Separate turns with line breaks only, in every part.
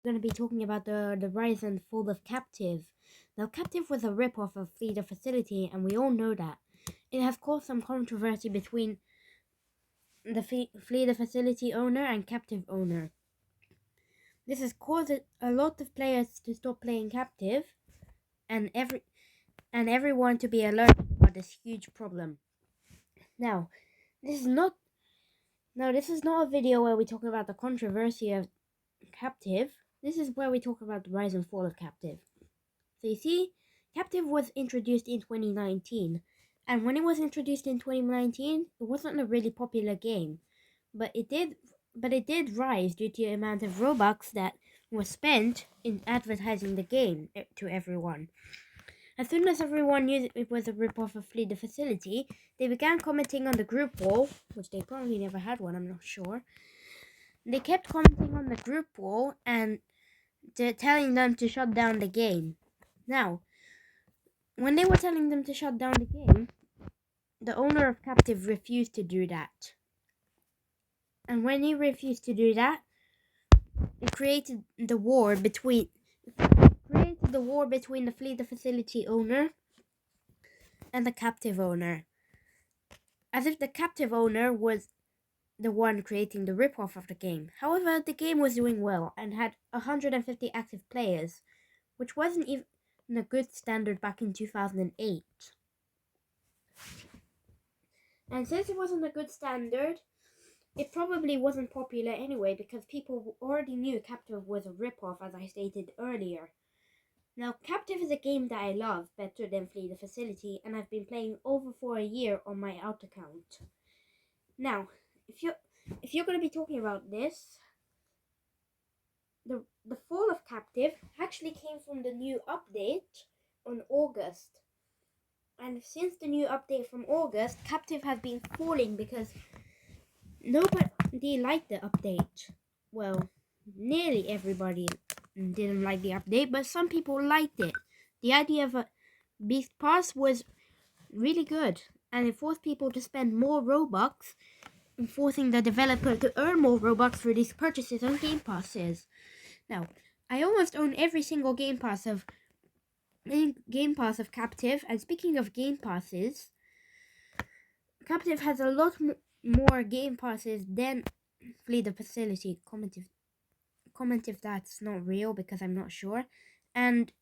Going to be talking about the rise and fall of Captive. Now, Captive was a rip-off of Flee the Facility, and we all know that. It has caused some controversy between the Flee the Facility owner and Captive owner. This has caused a lot of players to stop playing Captive, and everyone to be alerted about this huge problem. Now, this is not a video where we talk about the controversy of Captive. This is where we talk about the rise and fall of Captive. So you see, Captive was introduced in 2019, and when it was introduced in 2019, it wasn't a really popular game, but it did rise due to the amount of Robux that was spent in advertising the game to everyone. As soon as everyone knew that it was a rip-off of Flee the Facility, they began commenting on the group wall, which they probably never had one, I'm not sure. They kept commenting on the group wall and telling them to shut down the game. Now, when they were telling them to shut down the game, the owner of Captive refused to do that. And when he refused to do that, it created the war between the Flee the Facility owner and the Captive owner. As if the Captive owner was the one creating the rip-off of the game. However, the game was doing well and had 150 active players, which wasn't even a good standard back in 2008. And since it wasn't a good standard, it probably wasn't popular anyway because people already knew Captive was a rip-off, as I stated earlier. Now, Captive is a game that I love better than Flee the Facility, and I've been playing over for a year on my out account. Now, if you're going to be talking about this, the fall of Captive actually came from the new update on August. And since the new update from August, Captive has been falling because nobody liked the update. Well, nearly everybody didn't like the update, but some people liked it. The idea of a Beast Pass was really good, and it forced people to spend more Robux, and forcing the developer to earn more Robux for these purchases on Game Passes. Now, I almost own every single Game Pass of Captive, and speaking of Game Passes, Captive has a lot more Game Passes than Flee the Facility. Comment if that's not real because I'm not sure. And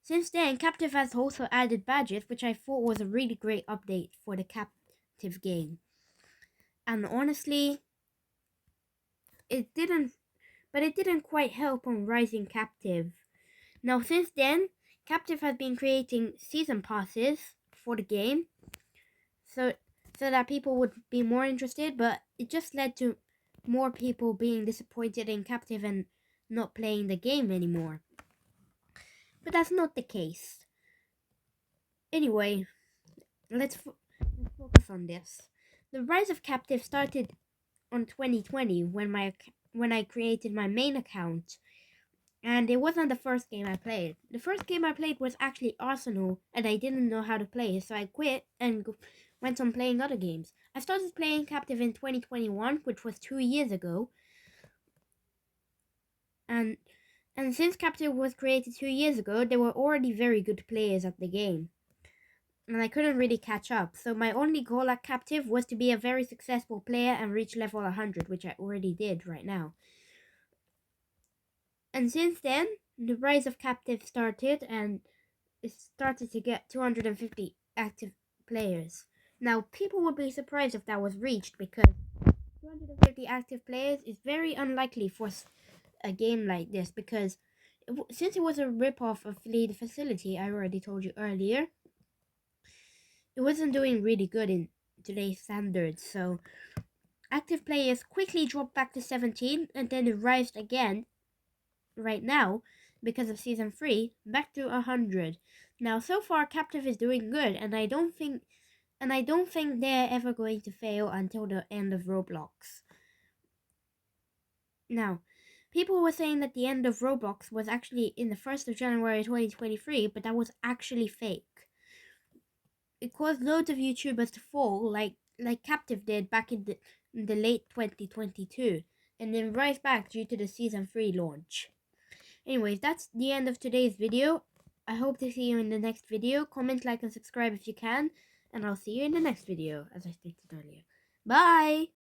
since then, Captive has also added badges, which I thought was a really great update for the Captive game. And honestly, it didn't quite help on Rising Captive. Now, since then, Captive has been creating season passes for the game, so that people would be more interested, but it just led to more people being disappointed in Captive and not playing the game anymore. But that's not the case. Anyway, let's focus on this. The rise of Captive started on 2020 when I created my main account, and it wasn't the first game I played. The first game I played was actually Arsenal, and I didn't know how to play, so I quit and went on playing other games. I started playing Captive in 2021, which was 2 years ago, and since Captive was created 2 years ago, there were already very good players at the game, and I couldn't really catch up. So my only goal at Captive was to be a very successful player and reach level 100, which I already did right now. And since then, the rise of Captive started, and it started to get 250 active players. Now, people would be surprised if that was reached because 250 active players is very unlikely for a game like this because since it was a rip-off of Flee the Facility, I already told you earlier, it wasn't doing really good in today's standards, so active players quickly dropped back to 17 and then it rised again right now because of Season 3 back to 100. Now, so far, Captive is doing good, and I don't think they're ever going to fail until the end of Roblox. Now, people were saying that the end of Roblox was actually in the 1st of January 2023, but that was actually fake. It caused loads of YouTubers to fall, like Captive did back in the late 2022, and then rise back due to the Season 3 launch. Anyways, that's the end of today's video. I hope to see you in the next video. Comment, like, and subscribe if you can. And I'll see you in the next video, as I stated earlier. Bye!